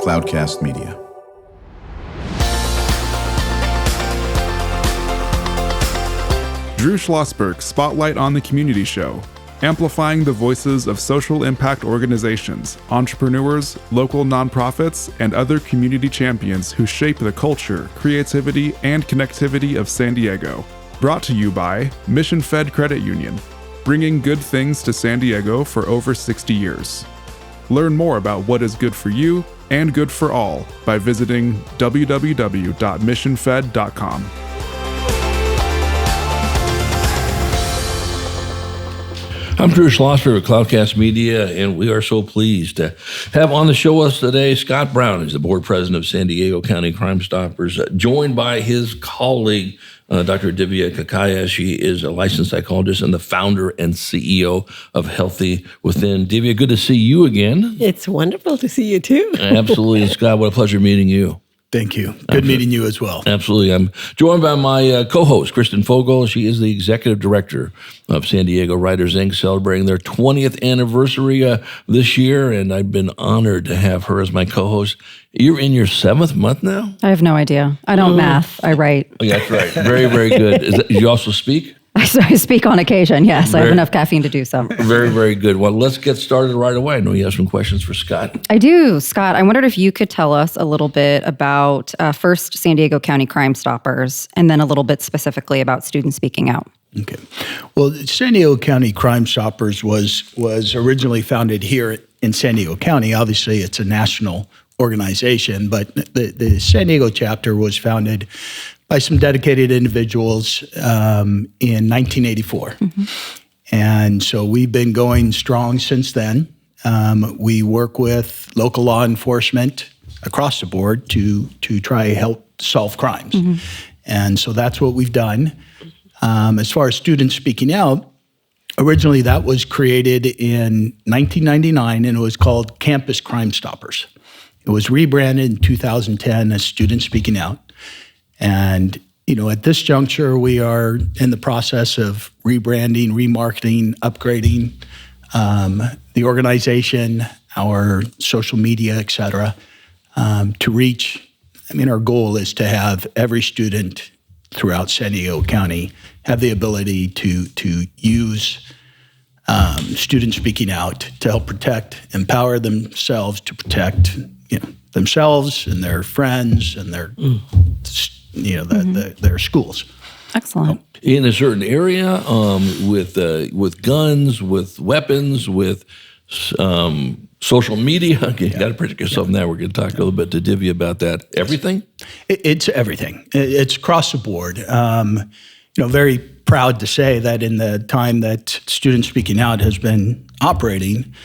Cloudcast Media. Drew Schlosberg Spotlight on the Community Show, amplifying the voices of social impact organizations, entrepreneurs, local nonprofits, and other community champions who shape the culture, creativity, and connectivity of San Diego. Brought to you by Mission Fed Credit Union, bringing good things to San Diego for over 60 years. Learn more about what is good for you and good for all by visiting www.missionfed.com. I'm Drew Schlosberg with Cloudcast Media, and we are so pleased to have on the show with us today Scott Brown. He's the board president of San Diego County Crimestoppers, joined by his colleague, Dr. Divya Kakaiya. She is a licensed psychologist and the founder and CEO of Healthy Within. Divya, good to see you again. It's wonderful to see you too. Absolutely. And Scott, what a pleasure meeting you. Thank you. Good meeting you as well. Absolutely. I'm joined by my co-host, Kristen Fogel. She is the executive director of San Diego Writers, Inc., celebrating their 20th anniversary this year, and I've been honored to have her as my co-host. You're in your 7th month now? I have no idea. I don't math. I write. Oh, yeah, that's right. Very, very good. Do you also speak? I speak on occasion, yes. I have enough caffeine to do so. Very, very good. Well, let's get started right away. I know you have some questions for Scott. I do. Scott, I wondered if you could tell us a little bit about first San Diego County Crimestoppers, and then a little bit specifically about students speaking out. Okay. Well, San Diego County Crimestoppers was originally founded here in San Diego County. Obviously, it's a national organization, but the San Diego chapter was founded by some dedicated individuals in 1984. Mm-hmm. And so we've been going strong since then. We work with local law enforcement across the board to try to help solve crimes. Mm-hmm. And so that's what we've done. As far as students speaking out, originally that was created in 1999 and it was called Campus Crimestoppers. It was rebranded in 2010 as Students Speaking Out. And, at this juncture, we are in the process of rebranding, remarketing, upgrading the organization, our social media, et cetera, to reach. Our goal is to have every student throughout San Diego County have the ability to use students speaking out to help empower themselves to protect, themselves and their friends and their their schools. Excellent. In a certain area, with guns, with weapons, with social media. Okay, you got to protect yourself now. We're going to talk a little bit to Divya about that. Everything? It's everything. It's across the board. Very proud to say that in the time that Students Speaking Out has been operating,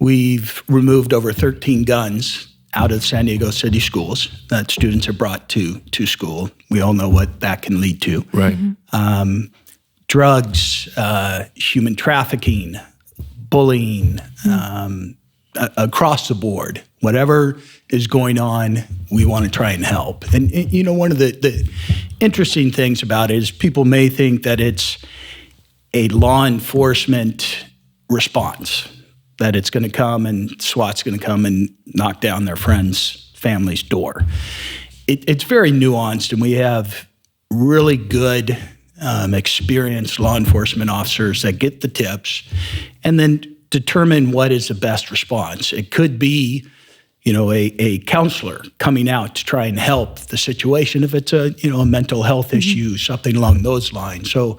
we've removed over 13 guns out of San Diego City schools that students are brought to school. We all know what that can lead to. Right. Drugs, human trafficking, bullying, across the board. Whatever is going on, we want to try and help. And one of the interesting things about it is people may think that it's a law enforcement response, that it's going to come and SWAT's going to come and knock down their friend's family's door. It's very nuanced, and we have really good, experienced law enforcement officers that get the tips and then determine what is the best response. It could be, a counselor coming out to try and help the situation if it's a mental health issue, something along those lines. So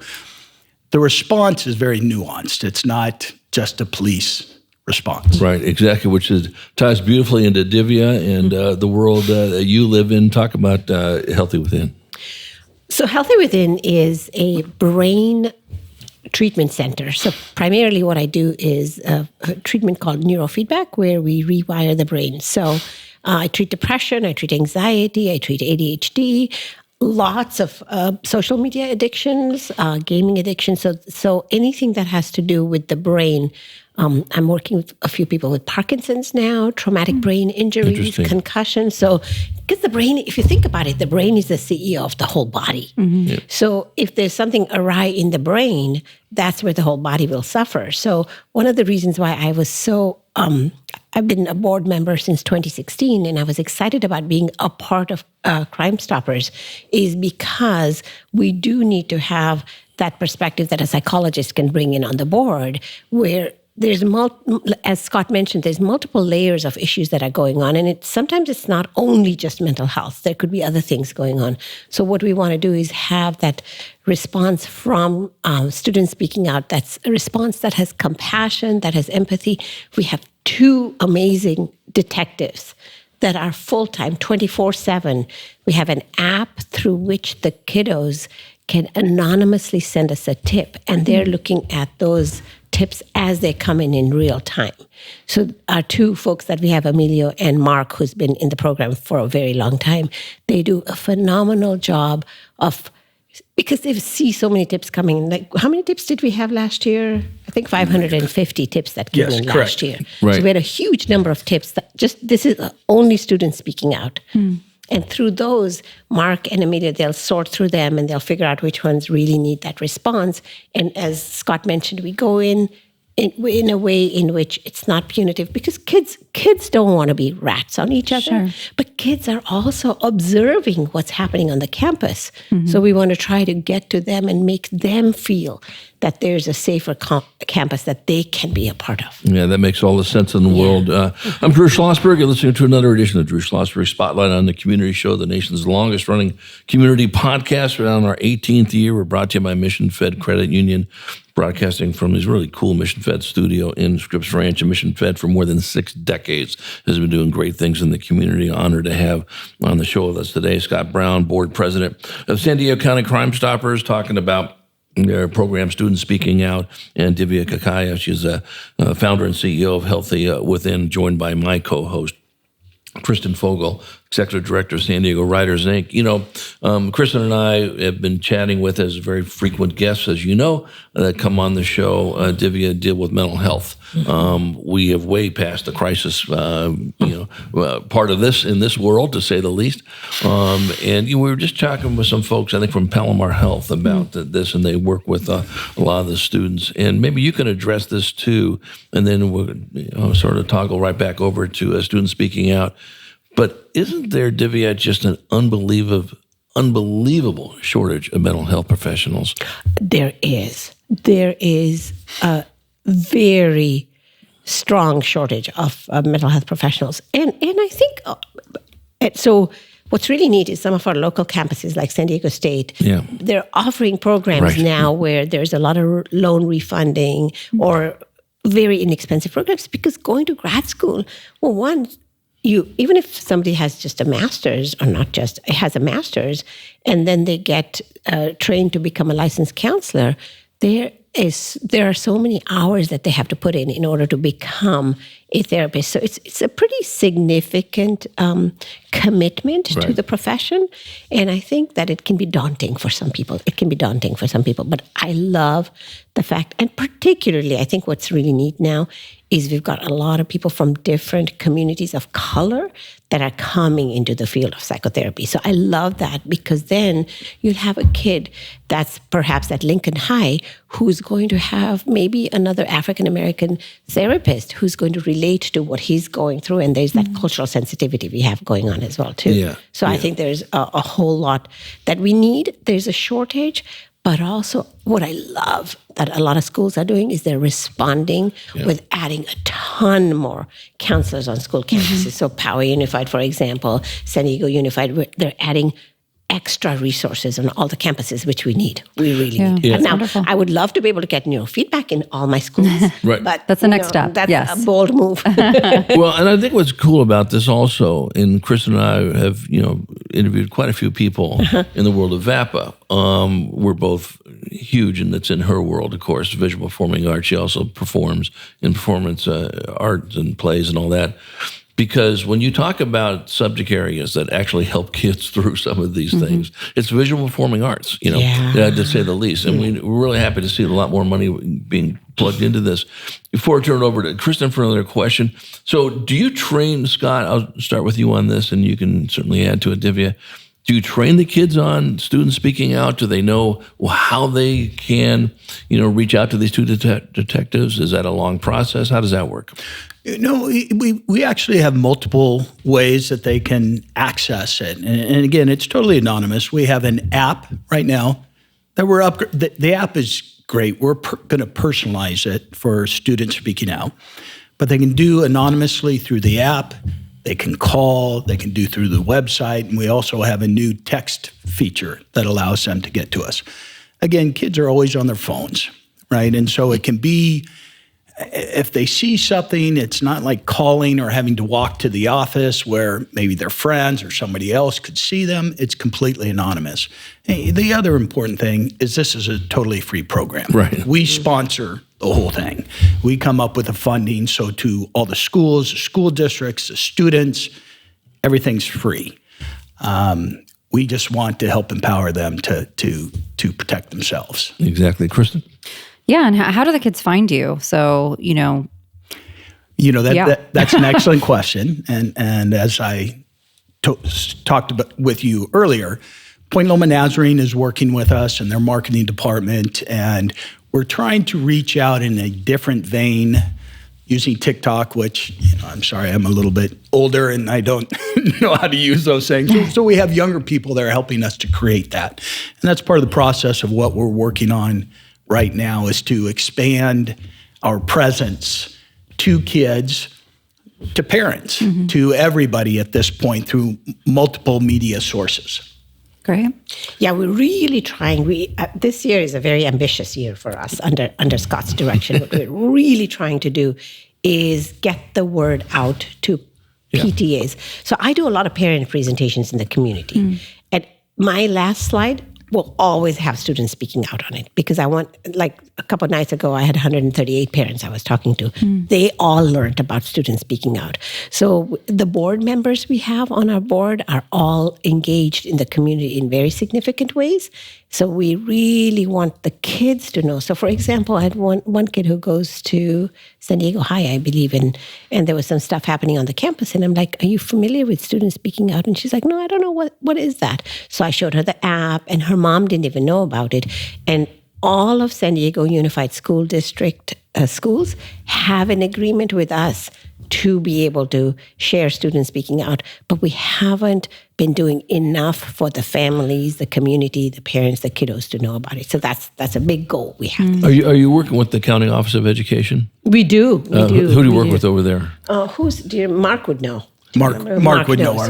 the response is very nuanced. It's not just a police response. Right, exactly, which ties beautifully into Divya and the world that you live in. Talk about Healthy Within. So Healthy Within is a brain treatment center. So primarily what I do is a treatment called neurofeedback, where we rewire the brain. So I treat depression, I treat anxiety, I treat ADHD, lots of social media addictions, gaming addictions. So anything that has to do with the brain. I'm working with a few people with Parkinson's now, traumatic brain injuries, concussions. So, because the brain, if you think about it, the brain is the CEO of the whole body. Mm-hmm. Yeah. So if there's something awry in the brain, that's where the whole body will suffer. So one of the reasons why I was so, I've been a board member since 2016, and I was excited about being a part of Crimestoppers, is because we do need to have that perspective that a psychologist can bring in on the board, where there's, as Scott mentioned, there's multiple layers of issues that are going on. And sometimes it's not only just mental health. There could be other things going on. So what we want to do is have that response from students speaking out. That's a response that has compassion, that has empathy. We have 2 amazing detectives that are full-time, 24/7. We have an app through which the kiddos can anonymously send us a tip, and they're looking at those tips as they come in real time. So our 2 folks that we have, Emilio and Mark, who's been in the program for a very long time, they do a phenomenal job of, because they see so many tips coming. Like, how many tips did we have last year? I think 550 tips that came in last year. Right. So we had a huge number of tips that this is only students speaking out. And through those, Mark and Amelia, they'll sort through them and they'll figure out which ones really need that response. And as Scott mentioned, we go in a way in which it's not punitive, because kids don't want to be rats on each other, but kids are also observing what's happening on the campus. So we want to try to get to them and make them feel that there's a safer campus that they can be a part of. Yeah, that makes all the sense in the world. I'm Drew Schlosberg. You're listening to another edition of Drew Schlosberg Spotlight on the Community Show, the nation's longest-running community podcast. We're on our 18th year. We're brought to you by Mission Fed Credit Union, broadcasting from this really cool Mission Fed studio in Scripps Ranch. And Mission Fed, for more than 6 decades, has been doing great things in the community. Honored to have on the show with us today Scott Brown, board president of San Diego County Crimestoppers, talking about their program, Students Speaking Out, and Divya Kakaiya. She's a founder and CEO of Healthy Within, joined by my co-host, Kristen Fogel, Executive Director of San Diego Writers, Inc. You know, Kristen and I have been chatting with, as very frequent guests, as you know, that come on the show. Divya deal with mental health. We have way passed the crisis, part of this in this world, to say the least. And we were just talking with some folks, I think, from Palomar Health about this, and they work with a lot of the students. And maybe you can address this too, and then we'll sort of toggle right back over to Students Speaking Out. But isn't there, Divya, just an unbelievable shortage of mental health professionals? There is. There is a very strong shortage of mental health professionals. And I think, so what's really neat is some of our local campuses like San Diego State, they're offering programs now where there's a lot of loan refunding or very inexpensive programs, because going to grad school, well, one, even if somebody has just a master's, or not just, has a master's, and then they get trained to become a licensed counselor, there are so many hours that they have to put in order to become a therapist. So it's a pretty significant commitment to the profession. And I think that it can be daunting for some people. But I love the fact, and particularly I think what's really neat now is we've got a lot of people from different communities of color that are coming into the field of psychotherapy. So I love that, because then you'll have a kid that's perhaps at Lincoln High who's going to have maybe another African-American therapist who's going to relate to what he's going through. And there's that cultural sensitivity we have going on as well, too. So I think there's a whole lot that we need. There's a shortage. But also what I love that a lot of schools are doing is they're responding with adding a ton more counselors on school campuses. So Power Unified, for example, San Diego Unified, they're adding extra resources on all the campuses, which we need. We really need. Yeah. Now, Wonderful. I would love to be able to get neurofeedback in all my schools. But that's the next step. That's a bold move. Well, and I think what's cool about this also, and Kristen and I have, interviewed quite a few people in the world of VAPA. We're both huge, and it's in her world, of course, visual performing arts. She also performs in performance arts and plays and all that. Because when you talk about subject areas that actually help kids through some of these things, it's visual performing arts, to say the least. And we're really happy to see a lot more money being plugged into this. Before I turn it over to Kristen for another question. So do you train, Scott, I'll start with you on this, and you can certainly add to it, Divya. Do you train the kids on students speaking out? Do they know how they can, reach out to these two detectives? Is that a long process? How does that work? No, we actually have multiple ways that they can access it. And again, it's totally anonymous. We have an app right now that we're the app is great. We're going to personalize it for students speaking out. But they can do anonymously through the app. They can call, they can do through the website, and we also have a new text feature that allows them to get to us. Again, kids are always on their phones, right? And so it can be, if they see something, it's not like calling or having to walk to the office where maybe their friends or somebody else could see them. It's completely anonymous. The other important thing is this is a totally free program. Right. We sponsor the whole thing. We come up with the funding, so to all the schools, the school districts, the students, everything's free. We just want to help empower them to protect themselves. Exactly. Kristen? Yeah, and how do the kids find you? So, That's an excellent question. And as I talked about with you earlier, Point Loma Nazarene is working with us in their marketing department, and we're trying to reach out in a different vein using TikTok, which, I'm sorry, I'm a little bit older and I don't know how to use those things. So we have younger people that are helping us to create that. And that's part of the process of what we're working on right now, is to expand our presence to kids, to parents, to everybody at this point through multiple media sources. Great. Yeah, we're really trying. This year is a very ambitious year for us under Scott's direction. What we're really trying to do is get the word out to PTAs. So I do a lot of parent presentations in the community. And my last slide will always have students speaking out on it, because I want, like a couple of nights ago, I had 138 parents I was talking to. They all learned about students speaking out. So the board members we have on our board are all engaged in the community in very significant ways. So we really want the kids to know. So for example, I had one kid who goes to San Diego High, I believe, and there was some stuff happening on the campus. And I'm like, are you familiar with students speaking out? And she's like, no, I don't know what is that. So I showed her the app, and her mom didn't even know about it. And all of San Diego Unified School District schools have an agreement with us to be able to share students speaking out, but we haven't been doing enough for the families, the community, the parents, the kiddos to know about it. So that's a big goal we have. Are you working with the County Office of Education? We do. Who do you work with over there? Mark would know. Mark would know.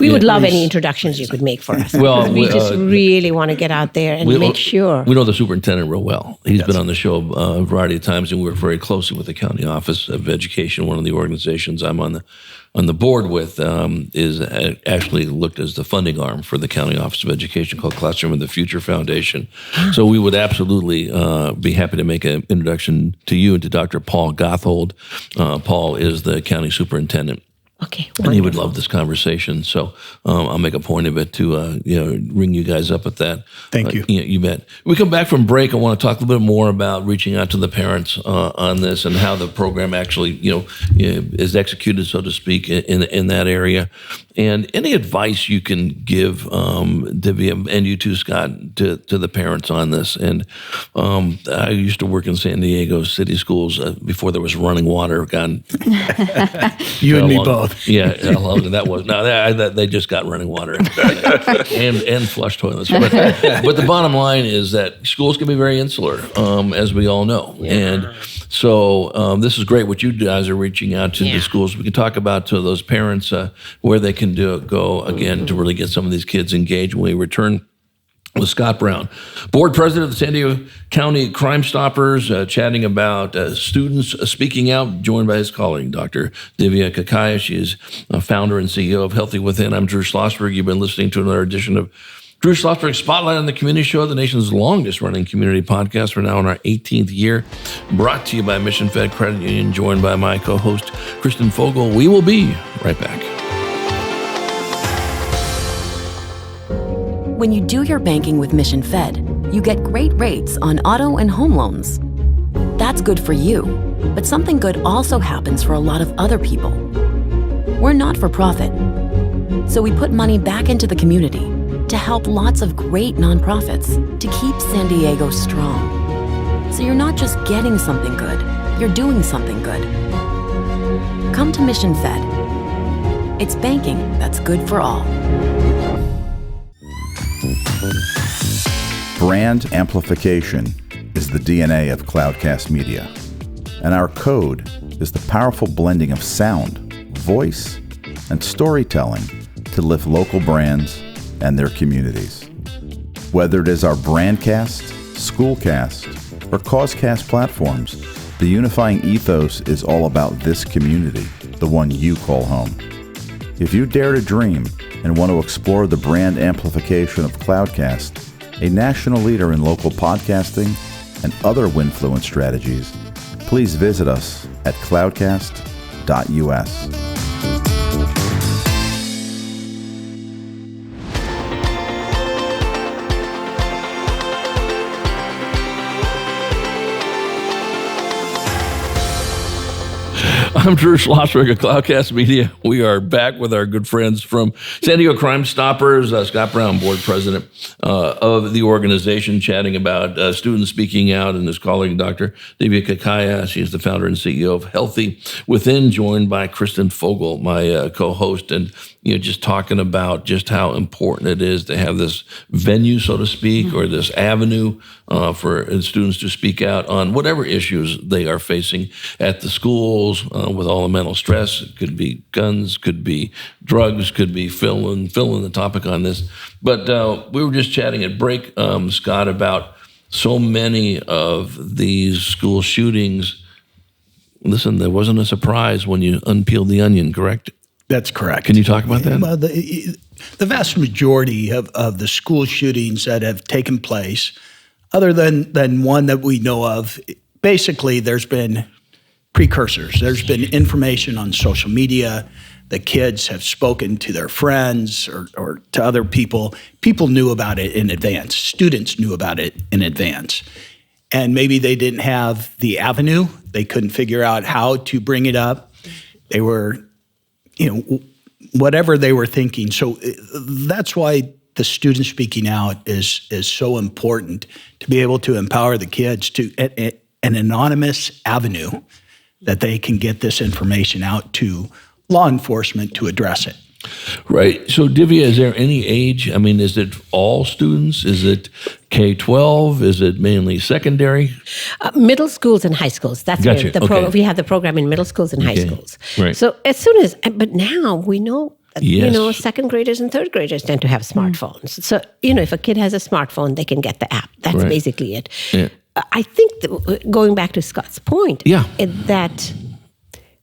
We would love any introductions you could make for us. Well, we just really want to get out there and make sure. We know the superintendent real well. He's been on the show a variety of times, and we work very closely with the County Office of Education. One of the organizations I'm on the board with is actually looked as the funding arm for the County Office of Education, called Classroom of the Future Foundation. So we would absolutely be happy to make an introduction to you and to Dr. Paul Gothold. Paul is the county superintendent. Okay, wonderful. And he would love this conversation. So I'll make a point of it to ring you guys up at that. Thank you. You bet. When we come back from break, I want to talk a little bit more about reaching out to the parents on this and how the program actually is executed, so to speak, in that area. And any advice you can give, Divya, and you too, Scott, to the parents on this. And I used to work in San Diego City Schools before there was running water. God, you and me both. Yeah, how long that was. No, they just got running water and flush toilets. But the bottom line is that schools can be very insular, as we all know. Yeah. And so this is great what you guys are reaching out to the schools. We can talk about to those parents where they can go again to really get some of these kids engaged when we return with Scott Brown, board president of the San Diego County Crimestoppers, chatting about students speaking out, joined by his colleague, Dr. Divya Kakaiya. She is founder and CEO of Healthy Within. I'm Drew Schlosberg. You've been listening to another edition of Drew Schlosberg Spotlight on the Community Show, the nation's longest running community podcast. We're now in our 18th year, brought to you by Mission Fed Credit Union, joined by my co-host, Kristen Fogel. We will be right back. When you do your banking with Mission Fed, you get great rates on auto and home loans. That's good for you, but something good also happens for a lot of other people. We're not for profit. So we put money back into the community to help lots of great nonprofits to keep San Diego strong. So you're not just getting something good, you're doing something good. Come to Mission Fed. It's banking that's good for all. Brand amplification is the DNA of Cloudcast Media, and our code is the powerful blending of sound, voice, and storytelling to lift local brands and their communities. Whether it is our Brandcast, Schoolcast, or Causecast platforms, the unifying ethos is all about this community, the one you call home. If you dare to dream and want to explore the brand amplification of Cloudcast, a national leader in local podcasting and other Winfluence strategies, please visit us at cloudcast.us. I'm Drew Schlosberg of Cloudcast Media. We are back with our good friends from San Diego Crimestoppers, Scott Brown, board president of the organization, chatting about students speaking out, and his colleague, Dr. Divya Kakaiya. She's the founder and CEO of Healthy Within, joined by Kristen Fogel, my co-host, and just talking about just how important it is to have this venue, so to speak, or this avenue for students to speak out on whatever issues they are facing at the schools, with all the mental stress. It could be guns, could be drugs, could be fill in the topic on this. But we were just chatting at break, Scott, about so many of these school shootings. Listen, there wasn't a surprise when you unpeeled the onion, correct? That's correct. Can you talk about that? Well, the vast majority of the school shootings that have taken place, other than one that we know of, basically there's been precursors. There's been information on social media. The kids have spoken to their friends or to other people. People knew about it in advance. Students knew about it in advance. And maybe they didn't have the avenue. They couldn't figure out how to bring it up. They were, whatever they were thinking. So that's why the student speaking out is so important, to be able to empower the kids to an anonymous avenue that they can get this information out to law enforcement to address it. Right. So, Divya, is there any age? I mean, is it all students? Is it K-12? Is it mainly secondary? Middle schools and high schools. That's Gotcha. where we have the program in middle schools and high schools. Right. So as soon as, but now we know, Yes. second graders and third graders tend to have smartphones. So, if a kid has a smartphone, they can get the app. That's Right. basically it. Yeah. I think going back to Scott's point, that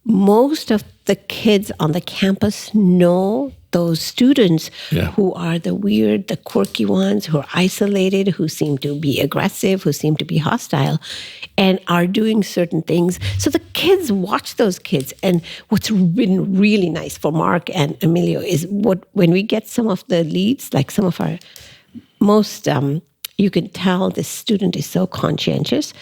most of the kids on the campus know those students who are the weird, the quirky ones, who are isolated, who seem to be aggressive, who seem to be hostile, and are doing certain things. So the kids watch those kids. And what's been really nice for Mark and Emilio is when we get some of the leads, like some of our most you can tell the student is so conscientious.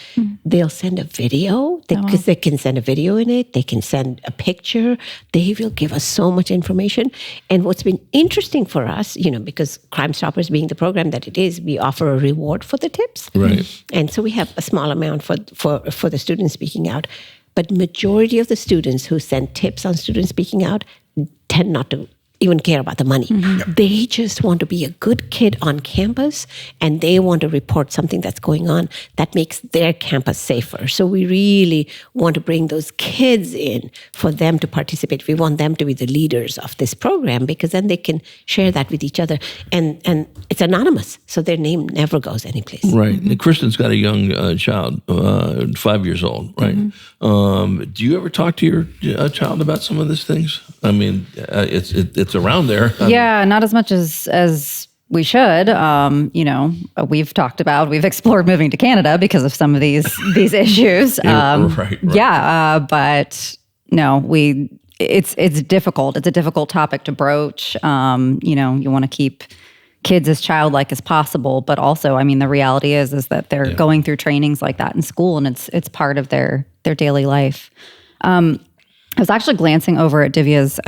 They'll send a video because they can send a video in it. They can send a picture. They will give us so much information. And what's been interesting for us, because Crimestoppers being the program that it is, we offer a reward for the tips. Right. And so we have a small amount for the students speaking out. But majority of the students who send tips on students speaking out tend not to even care about the money. They just want to be a good kid on campus, and they want to report something that's going on that makes their campus safer. So we really want to bring those kids in for them to participate. We want them to be the leaders of this program, because then they can share that with each other. And it's anonymous, so their name never goes anyplace. Right. And Kristen's got a young child, 5 years old, right? Do you ever talk to your child about some of these things? I mean, it's around there. Yeah, not as much as we should. We've explored moving to Canada because of some of these issues. Right. Yeah, but no, it's difficult. It's a difficult topic to broach. You want to keep kids as childlike as possible, but also, I mean, the reality is that they're going through trainings like that in school, and it's part of their daily life. I was actually glancing over at Divya's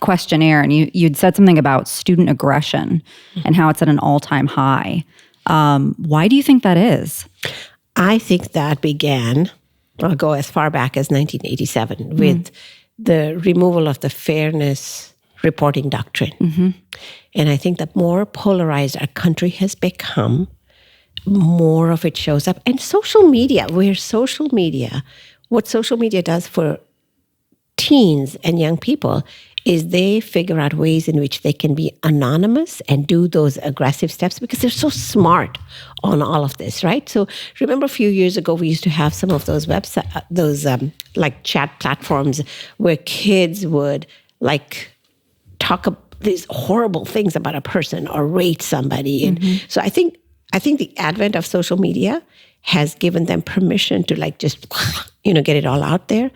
questionnaire, and you'd said something about student aggression and how it's at an all-time high. Why do you think that is? I think that began, I'll go as far back as 1987, with the removal of the fairness reporting doctrine. And I think the more polarized our country has become, more of it shows up. And social media, what social media does for teens and young people is they figure out ways in which they can be anonymous and do those aggressive steps because they're so smart on all of this, right? So remember a few years ago, we used to have some of those websites, like chat platforms where kids would like talk these horrible things about a person or rate somebody. And so I think the advent of social media has given them permission to like just, get it all out there.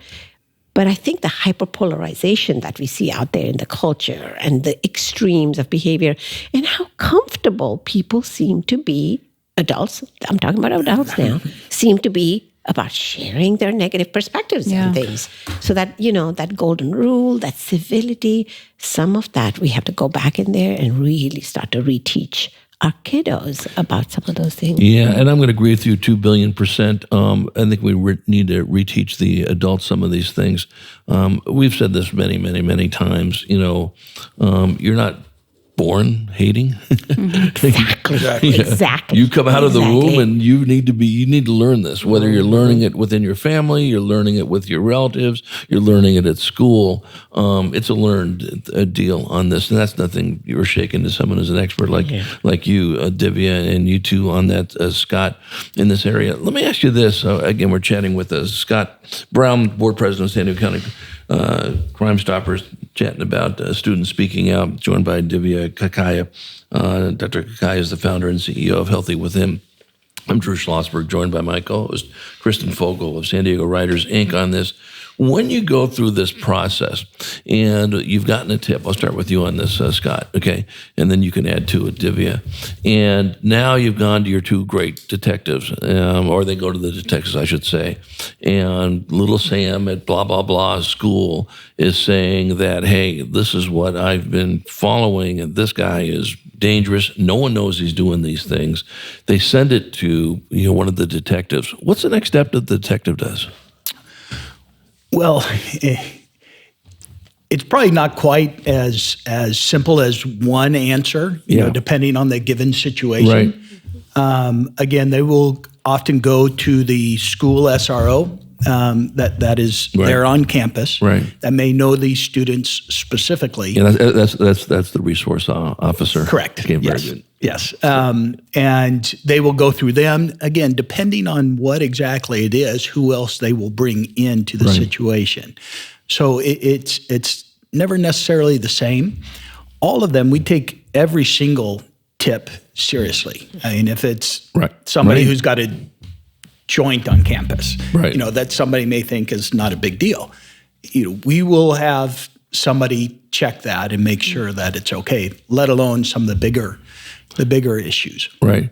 But I think the hyperpolarization that we see out there in the culture and the extremes of behavior and how comfortable people seem to be, adults, I'm talking about adults now, seem to be about sharing their negative perspectives on things. So that, that golden rule, that civility, some of that we have to go back in there and really start to reteach our kiddos about some of those things. Yeah, and I'm going to agree with you 2 billion %. I think we need to reteach the adults some of these things. We've said this many, many, many times. You're not born hating. Exactly. You come out of the womb and you need to learn this, whether you're learning it within your family, you're learning it with your relatives, you're learning it at school. It's a learned deal on this. And that's nothing you're shaking to someone who's an expert like you, Divya, and you two on that, Scott, in this area. Let me ask you this. Again, we're chatting with Scott Brown, board president of San Diego County Crimestoppers, chatting about students speaking out, joined by Divya Kakaiya. Dr. Kakaiya is the founder and CEO of Healthy Within. I'm Drew Schlosberg, joined by my co-host, Kristen Fogel of San Diego Writers, Inc. on this. When you go through this process and you've gotten a tip, I'll start with you on this, Scott, okay? And then you can add to it, Divya. And now you've gone to your two great detectives, or they go to the detectives, I should say. And little Sam at blah, blah, blah school is saying that, hey, this is what I've been following, and this guy is dangerous. No one knows he's doing these things. They send it to one of the detectives. What's the next step that the detective does? Well, it's probably not quite as simple as one answer, depending on the given situation. Right. Again, they will often go to the school SRO that is there on campus, that may know these students specifically. Yeah, that's the resource officer. Correct. Okay, very good. Yes. And they will go through them, again, depending on what exactly it is, who else they will bring into the situation. So it's never necessarily the same. All of them, we take every single tip seriously. I mean, if it's somebody who's got a joint on campus, that somebody may think is not a big deal. We will have somebody check that and make sure that it's okay, let alone some of the bigger issues. Right.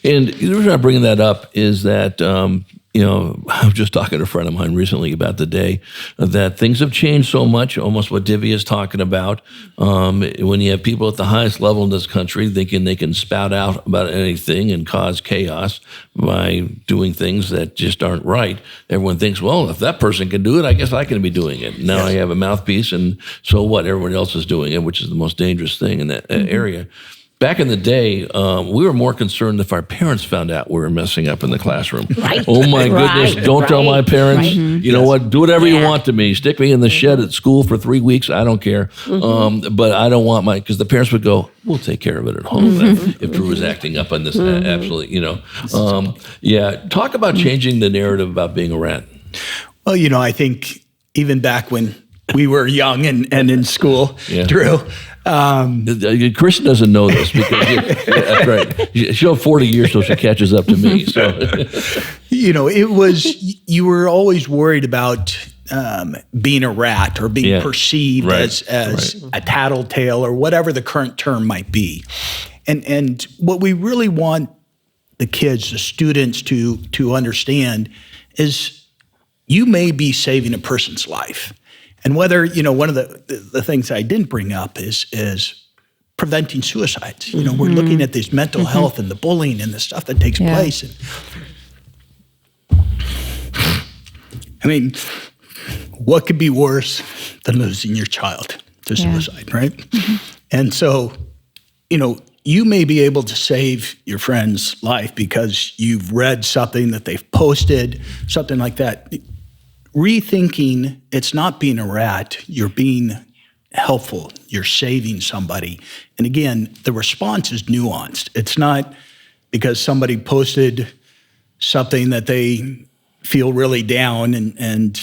And the reason I'm bringing that up is that, I was just talking to a friend of mine recently about the day that things have changed so much, almost what Divya is talking about. When you have people at the highest level in this country thinking they can spout out about anything and cause chaos by doing things that just aren't right, everyone thinks, well, if that person can do it, I guess I can be doing it. Now I have a mouthpiece, and so what? Everyone else is doing it, which is the most dangerous thing in that area. Back in the day, we were more concerned if our parents found out we were messing up in the classroom. Oh my goodness, don't tell my parents. You know what, do whatever you want to me. Stick me in the shed at school for 3 weeks, I don't care. But I don't want because the parents would go, we'll take care of it at home if Drew was acting up on this. Absolutely, talk about changing the narrative about being a rat. Well, I think even back when we were young and in school, Drew. Kristen doesn't know this because that's right. She'll have 40 years till she catches up to me. So, it was you were always worried about being a rat or being perceived as a tattletale or whatever the current term might be, and what we really want the kids, the students, to understand is you may be saving a person's life. And whether, one of the things I didn't bring up is preventing suicides. We're looking at this mental health and the bullying and the stuff that takes place. And, I mean, what could be worse than losing your child to suicide, right? And so, you may be able to save your friend's life because you've read something that they've posted, something like that. Rethinking, it's not being a rat, you're being helpful, you're saving somebody. And again, the response is nuanced. It's not because somebody posted something that they feel really down and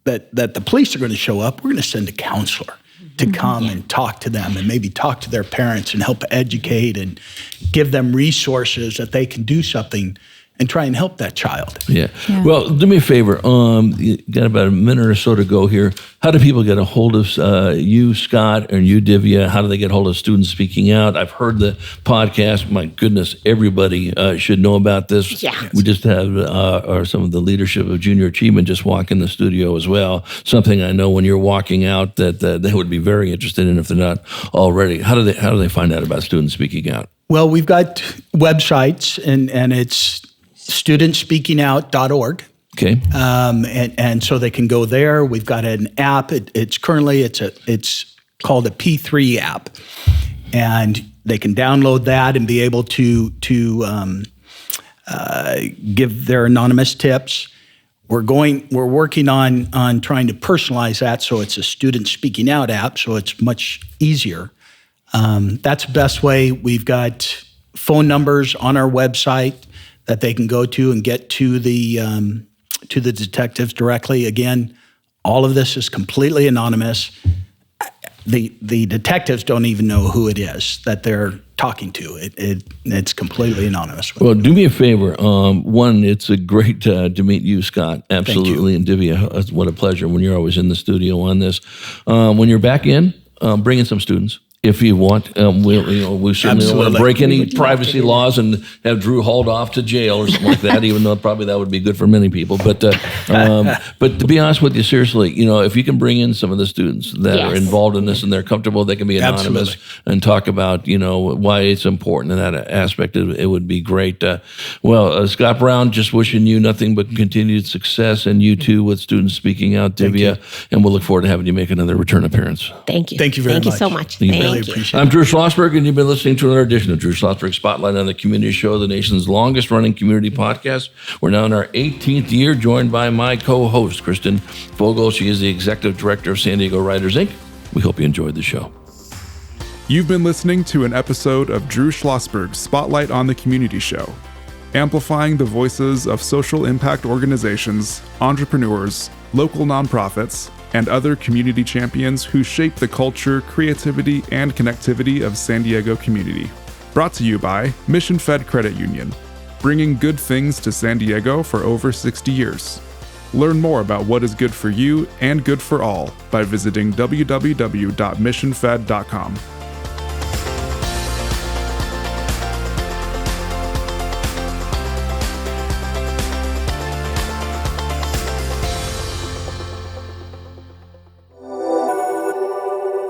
that the police are going to show up. We're going to send a counselor to come and talk to them and maybe talk to their parents and help educate and give them resources that they can do something and try and help that child. Yeah. Well, do me a favor. You got about a minute or so to go here. How do people get a hold of you, Scott, and you, Divya? How do they get a hold of Students Speaking Out? I've heard the podcast. My goodness, everybody should know about this. Yeah. We just have some of the leadership of Junior Achievement just walk in the studio as well. Something I know when you're walking out that they would be very interested in if they're not already. How do they find out about Students Speaking Out? Well, we've got websites, and it's studentspeakingout.org. Okay. And so they can go there. We've got an app. It's called a P3 app, and they can download that and be able to give their anonymous tips. We're working on trying to personalize that so it's a Student Speaking Out app, so it's much easier. That's the best way. We've got phone numbers on our website that they can go to and get to the detectives directly. Again, all of this is completely anonymous. The detectives don't even know who it is that they're talking to. It's completely anonymous. Well, do me a favor. One, it's a great to meet you, Scott. Absolutely. And Divya, what a pleasure when you're always in the studio on this. When you're back in, bring in some students. If you want, we certainly don't want to break any privacy laws and have Drew hauled off to jail or something like that. Even though probably that would be good for many people. But to be honest with you, seriously, if you can bring in some of the students that are involved in this and they're comfortable, they can be anonymous and talk about why it's important in that aspect. It would be great. Scott Brown, just wishing you nothing but continued success, and you too with Students Speaking Out, Divya. And we'll look forward to having you make another return appearance. Thank you. Thank you very much. Thank you so much. Really appreciate it. I'm Drew Schlosberg, and you've been listening to another edition of Drew Schlosberg Spotlight on the Community Show, the nation's longest-running community podcast. We're now in our 18th year, joined by my co-host, Kristen Vogel. She is the executive director of San Diego Writers, Inc. We hope you enjoyed the show. You've been listening to an episode of Drew Schlosberg's Spotlight on the Community Show, amplifying the voices of social impact organizations, entrepreneurs, local nonprofits, and other community champions who shape the culture, creativity, and connectivity of San Diego community. Brought to you by Mission Fed Credit Union, bringing good things to San Diego for over 60 years. Learn more about what is good for you and good for all by visiting www.missionfed.com.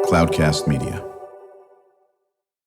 Cloudcast Media.